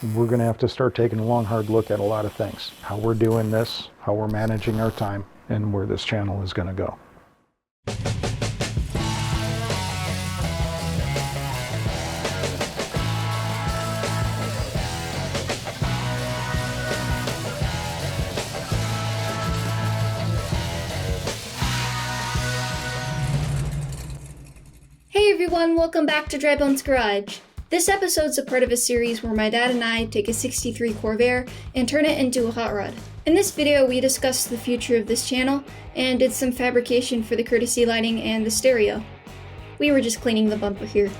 we're going to have to start taking a long, hard look at a lot of things. How we're doing this, how we're managing our time, and where this channel is going to go. Hey everyone, welcome back to drybonesgarage. This episode's a part of a series where my dad and I take a 63 Corvair and turn it into a hot rod. In this video, we discussed the future of this channel and did some fabrication for the courtesy lighting and the stereo. We were just cleaning the bumper here.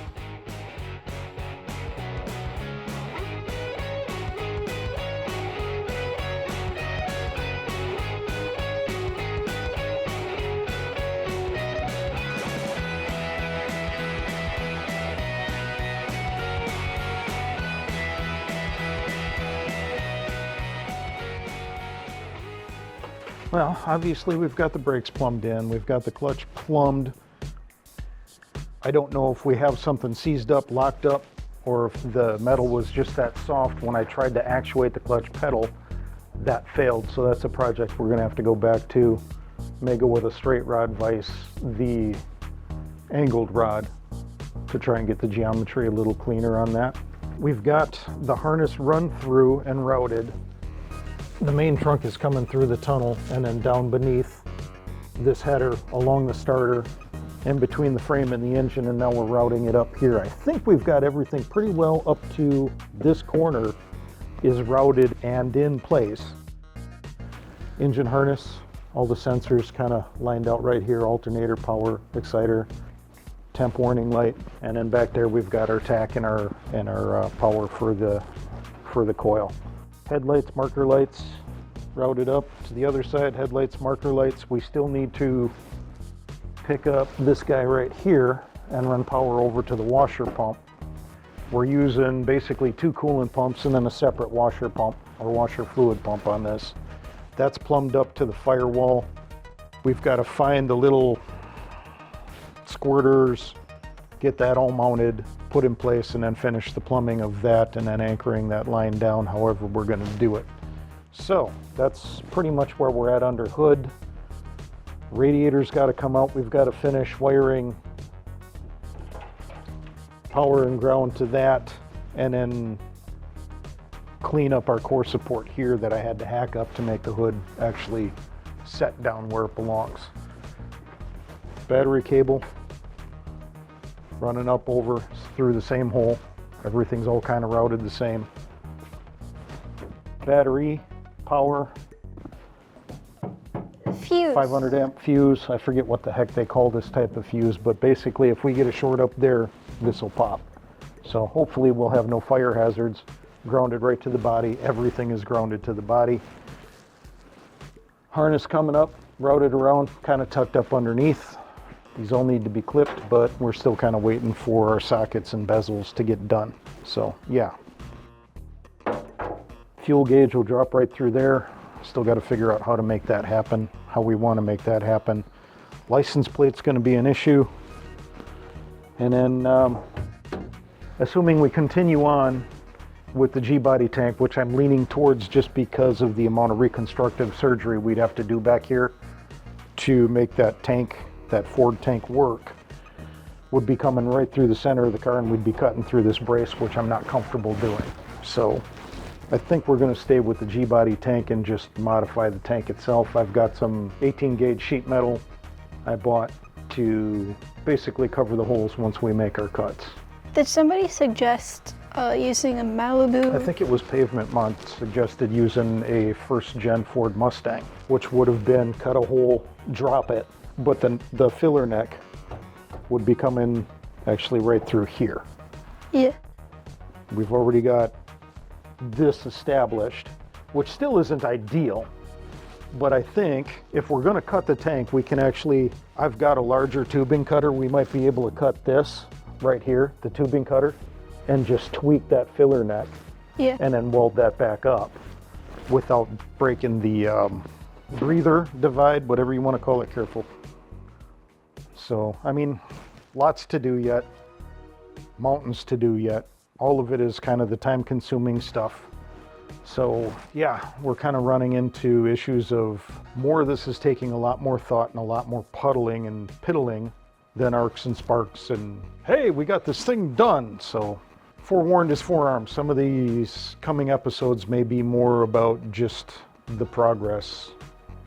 Well, obviously we've got the brakes plumbed in, we've got the clutch plumbed. I don't know if we have something seized up, locked up, or if the metal was just that soft. When I tried to actuate the clutch pedal, that failed. So that's a project we're gonna have to go back to. May go with a straight rod vise the angled rod to try and get the geometry a little cleaner on that. We've got the harness run through and routed. The main trunk is coming through the tunnel and then down beneath this header along the starter in between the frame and the engine, and now we're routing it up here. I think we've got everything pretty well up to this corner is routed and in place. Engine harness, all the sensors kind of lined out right here, alternator, power, exciter, temp warning light, and then back there we've got our tack and our power for the coil. Headlights, marker lights, routed up to the other side, headlights, marker lights. We still need to pick up this guy right here and run power over to the washer pump. We're using basically two coolant pumps and then a separate washer pump or washer fluid pump on this. That's plumbed up to the firewall. We've got to find the little squirters, get that all mounted, put in place, and then finish the plumbing of that and then anchoring that line down however we're going to do it. So that's pretty much where we're at under hood. Radiator's got to come out. We've got to finish wiring power and ground to that and then clean up our core support here that I had to hack up to make the hood actually set down where it belongs. Battery cable running up over through the same hole. Everything's all kind of routed the same. Battery, power, Fuse. 500 amp fuse. I forget what the heck they call this type of fuse, but basically if we get a short up there, this will pop. So hopefully we'll have no fire hazards. Grounded right to the body. Everything is grounded to the body. Harness coming up, routed around, kind of tucked up underneath. These all need to be clipped, but we're still kind of waiting for our sockets and bezels to get done. So yeah. Fuel gauge will drop right through there. Still got to figure out how to make that happen, how we want to make that happen. License plate's going to be an issue. And then assuming we continue on with the G-body tank, which I'm leaning towards just because of the amount of reconstructive surgery we'd have to do back here to make that tank, that Ford tank work, would be coming right through the center of the car and we'd be cutting through this brace, which I'm not comfortable doing. So I think we're going to stay with the G-body tank and just modify the tank itself. I've got some 18 gauge sheet metal I bought to basically cover the holes once we make our cuts. Did somebody suggest using a Malibu? I think it was Pavement Mod suggested using a first gen Ford Mustang, which would have been cut a hole, drop it, but then the filler neck would be coming actually right through here. Yeah. We've already got this established, which still isn't ideal, but I think if we're going to cut the tank, we can actually, I've got a larger tubing cutter, we might be able to cut this right here, the tubing cutter, and just tweak that filler neck, Yeah. and then weld that back up without breaking the breather divide, whatever you want to call it. Careful. So, I mean, lots to do yet, mountains to do yet, all of it is kind of the time-consuming stuff. So yeah, we're kind of running into issues of more of this is taking a lot more thought and a lot more puddling and piddling than arcs and sparks and, hey, we got this thing done. So forewarned is forearmed. Some of these coming episodes may be more about just the progress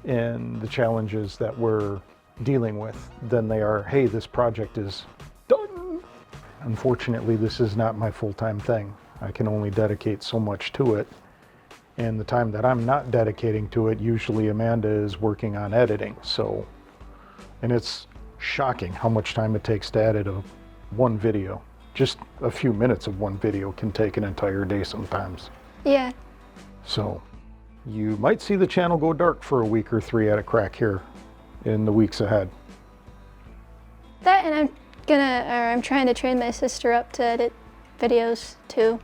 and the challenges that we're dealing with than they are, hey, this project is done. Unfortunately, this is not my full-time thing. I can only dedicate so much to it. And the time that I'm not dedicating to it, usually Amanda is working on editing. So, and it's shocking how much time it takes to edit one video. Just a few minutes of one video can take an entire day sometimes. Yeah. So you might see the channel go dark for a week or 3 at a crack here in the weeks ahead. That, and I'm trying to train my sister up to edit videos too.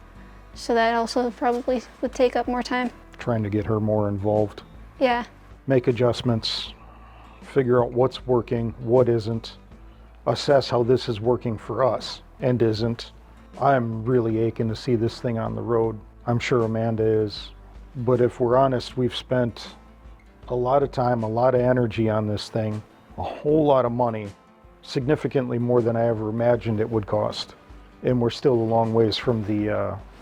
So that also probably would take up more time. Trying to get her more involved. Yeah. Make adjustments, figure out what's working, what isn't, assess how this is working for us and isn't. I'm really aching to see this thing on the road. I'm sure Amanda is. But if we're honest, we've spent a lot of time, a lot of energy on this thing, a whole lot of money, significantly more than I ever imagined it would cost. And we're still a long ways from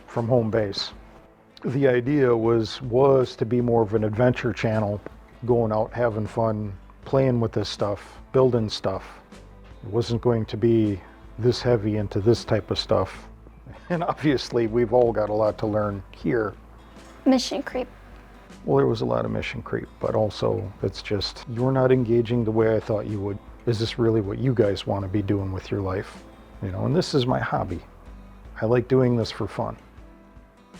from home base. The idea was to be more of an adventure channel, going out, having fun, playing with this stuff, building stuff. It wasn't going to be this heavy into this type of stuff. And obviously we've all got a lot to learn here. Mission creep. Well, there was a lot of mission creep, but also it's just, you're not engaging the way I thought you would. Is this really what you guys want to be doing with your life? You know, and this is my hobby. I like doing this for fun.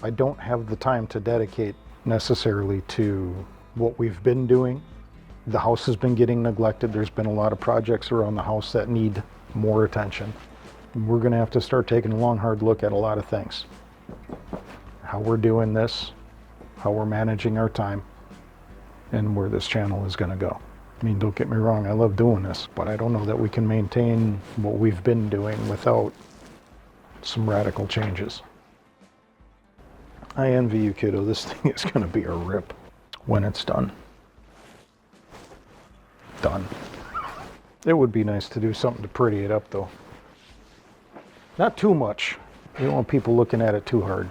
I don't have the time to dedicate necessarily to what we've been doing. The house has been getting neglected. There's been a lot of projects around the house that need more attention. We're going to have to start taking a long, hard look at a lot of things. How we're doing this, how we're managing our time, and where this channel is going to go. I mean, don't get me wrong, I love doing this, but I don't know that we can maintain what we've been doing without some radical changes. I envy you, kiddo. This thing is going to be a rip when it's done. Done. It would be nice to do something to pretty it up, though. Not too much. You don't want people looking at it too hard.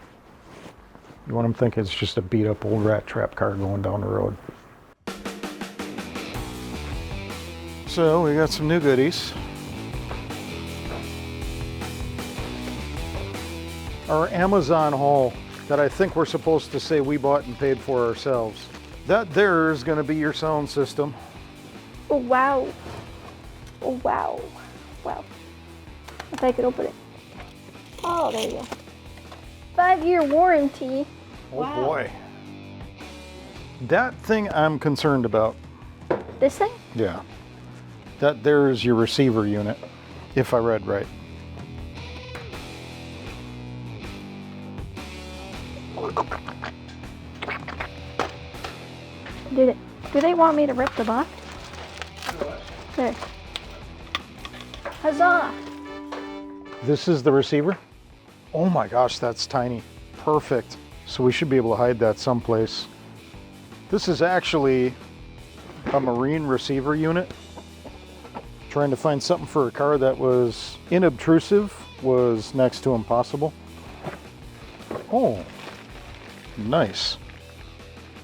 You want them thinking it's just a beat up old rat trap car going down the road. So we got some new goodies. Our Amazon haul that I think we're supposed to say we bought and paid for ourselves. That there is going to be your sound system. Oh, wow. Oh, wow. Wow. If I could open it. Oh, there you go. 5-year warranty. Oh Wow. boy. That thing I'm concerned about. This thing? Yeah. That there is your receiver unit, if I read right. Do they want me to rip the box? There. Huzzah! This is the receiver? Oh my gosh, that's tiny. Perfect. So we should be able to hide that someplace. This is actually a marine receiver unit. Trying to find something for a car that was inobtrusive was next to impossible. Oh, nice.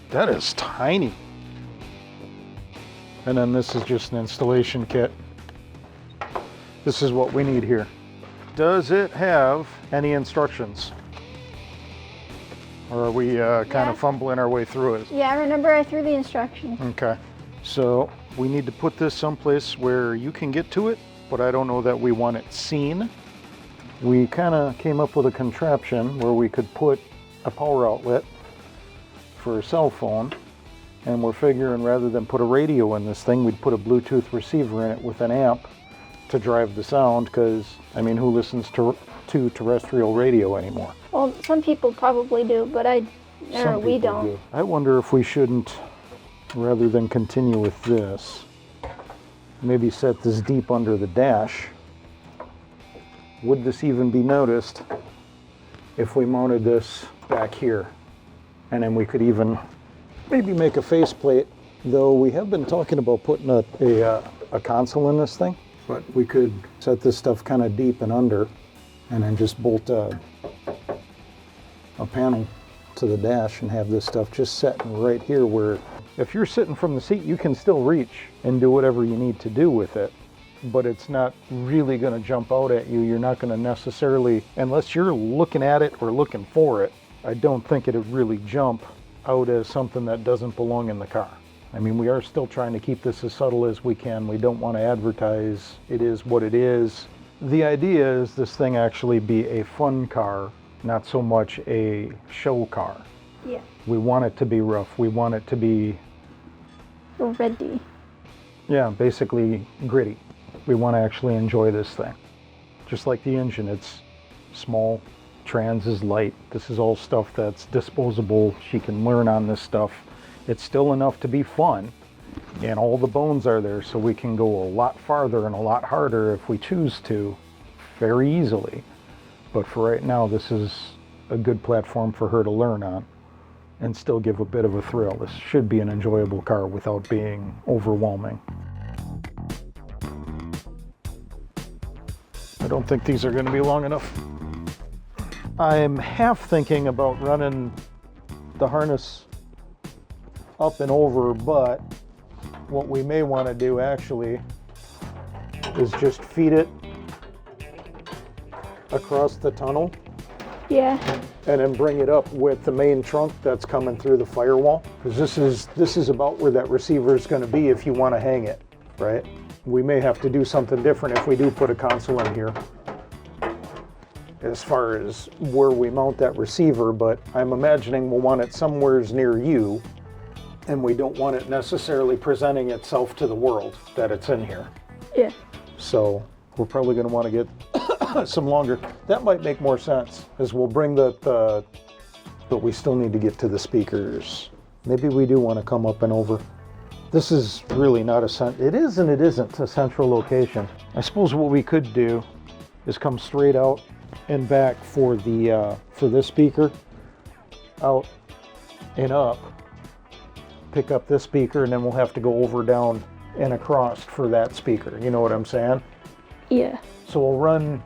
That is tiny. And then this is just an installation kit. This is what we need here. Does it have any instructions? Or are we kind of fumbling our way through it? Yeah, I remember I threw the instructions. Okay. So we need to put this someplace where you can get to it, but I don't know that we want it seen. We kind of came up with a contraption where we could put a power outlet for a cell phone, and we're figuring rather than put a radio in this thing, we'd put a Bluetooth receiver in it with an amp to drive the sound, because, I mean, who listens to terrestrial radio anymore? Well, some people probably do, but we People don't. do. I wonder if we shouldn't, rather than continue with this, maybe set this deep under the dash. Would this even be noticed if we mounted this back here. And then we could even maybe make a faceplate, though we have been talking about putting a console in this thing. But we could set this stuff kind of deep and under, and then just bolt a panel to the dash and have this stuff just sitting right here where if you're sitting from the seat, you can still reach and do whatever you need to do with it. But it's not really going to jump out at you. You're not going to necessarily, unless you're looking at it or looking for it, I don't think it'd really jump out as something that doesn't belong in the car. I mean, we are still trying to keep this as subtle as we can. We don't want to advertise it is what it is. The idea is this thing actually be a fun car, not so much a show car. Yeah. We want it to be rough. We want it to be... Ready. Yeah, basically gritty. We want to actually enjoy this thing. Just like the engine, it's small, trans is light. This is all stuff that's disposable. She can learn on this stuff. It's still enough to be fun, and all the bones are there, so we can go a lot farther and a lot harder if we choose to, very easily. But for right now, this is a good platform for her to learn on and still give a bit of a thrill. This should be an enjoyable car without being overwhelming. I don't think these are going to be long enough. I'm half thinking about running the harness up and over, but what we may want to do actually is just feed it across the tunnel. Yeah. And then bring it up with the main trunk that's coming through the firewall. Because this is about where that receiver is going to be if you want to hang it, right? We may have to do something different if we do put a console in here as far as where we mount that receiver, but I'm imagining we'll want it somewhere near you, and we don't want it necessarily presenting itself to the world that it's in here. Yeah. So we're probably going to want to get some longer. That might make more sense, as we'll bring but we still need to get to the speakers. Maybe we do want to come up and over. This is really not it is and it isn't a central location. I suppose what we could do is come straight out and back for this speaker, out and up, pick up this speaker, and then we'll have to go over, down, and across for that speaker. You know what I'm saying? Yeah. So we'll run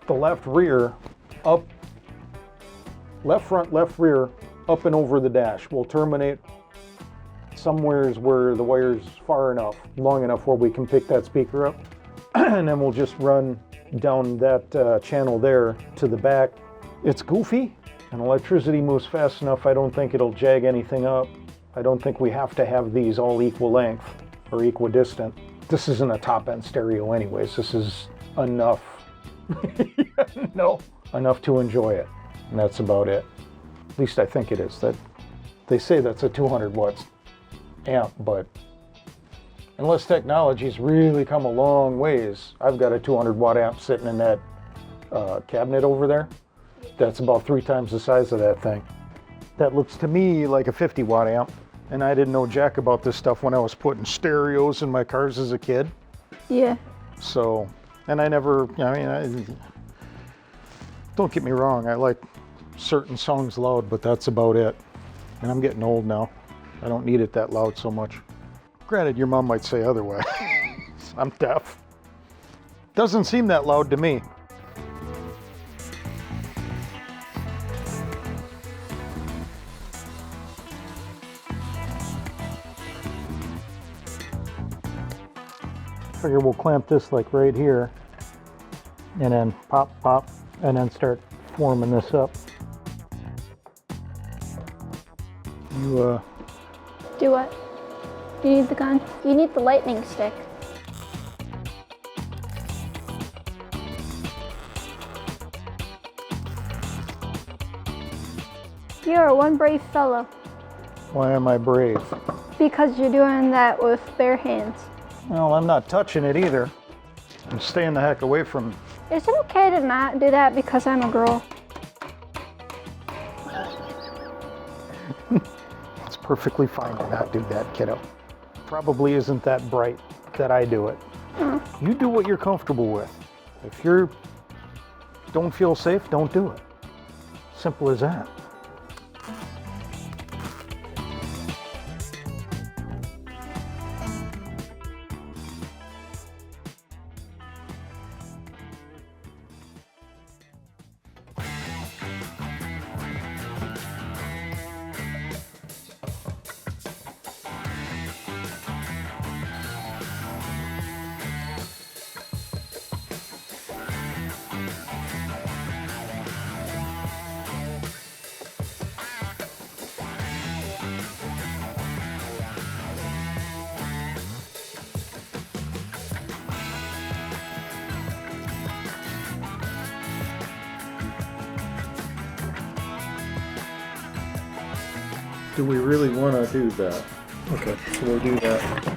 the left rear up, left front, left rear, up and over the dash. We'll terminate somewheres where the wire's far enough, long enough where we can pick that speaker up. And then we'll just run down that channel there to the back. It's goofy, and electricity moves fast enough. I don't think it'll jag anything up. I don't think we have to have these all equal length or equidistant. This isn't a top-end stereo anyways. This is enough. No, enough to enjoy it. And that's about it. At least I think it is. That they say that's a 200 watts amp, but unless technology's really come a long ways, I've got a 200 watt amp sitting in that cabinet over there. That's about 3 times the size of that thing. That looks to me like a 50 watt amp. And I didn't know jack about this stuff when I was putting stereos in my cars as a kid. Yeah. So, and I never, don't get me wrong, I like certain songs loud, but that's about it. And I'm getting old now. I don't need it that loud so much. Granted, your mom might say otherwise. I'm deaf. Doesn't seem that loud to me. Figure we'll clamp this like right here, and then pop, pop, and then start forming this up. You Do what? You need the gun? You need the lightning stick. You are one brave fellow. why am I brave? Because you're doing that with bare hands. Well, I'm not touching it either. I'm staying the heck away from... Is it okay to not do that because I'm a girl? It's perfectly fine to not do that, kiddo. Probably isn't that bright that I do it. You do what you're comfortable with. If you don't feel safe, don't do it. Simple as that. Do we really want to do that? Okay, so we'll do that.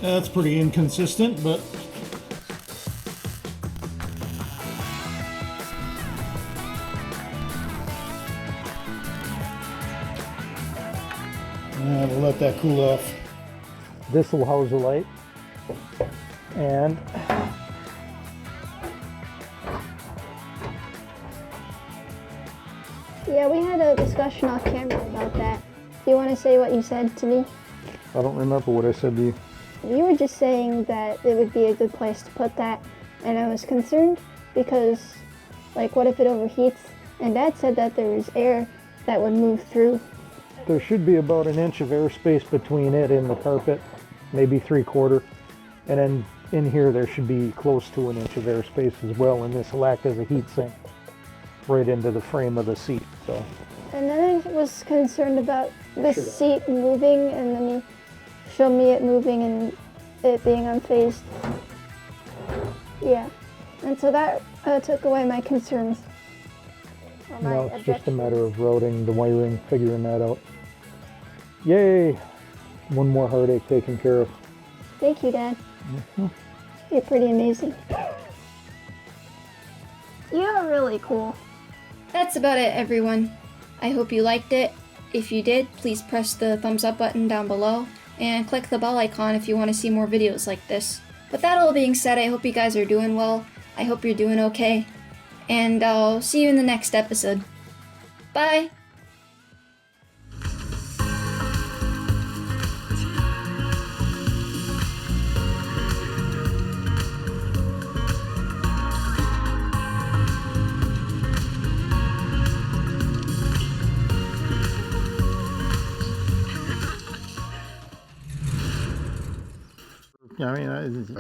That's pretty inconsistent, but we'll let that cool off. This will house the light, and Yeah, we had a discussion off camera about that. Do you want to say what you said to me? I don't remember what I said to you. You were just saying that it would be a good place to put that, and I was concerned because, like, what if it overheats? And Dad said that there was air that would move through. There should be about an inch of airspace between it and the carpet, maybe 3/4. And then in here there should be close to an inch of airspace as well, and this will act as a heat sink right into the frame of the seat. So. And then I was concerned about the seat moving, and then you showed me it moving and it being unfazed. Yeah, and so that took away my concerns. Or my No, it's just a objections. matter of routing the wiring, figuring that out. Yay! One more heartache taken care of. Thank you, Dad. You're pretty amazing. You're really cool. That's about it, everyone. I hope you liked it. If you did, please press the thumbs up button down below and click the bell icon if you want to see more videos like this. With that all being said, I hope you guys are doing well. I hope you're doing okay. And I'll see you in the next episode. Bye! I mean,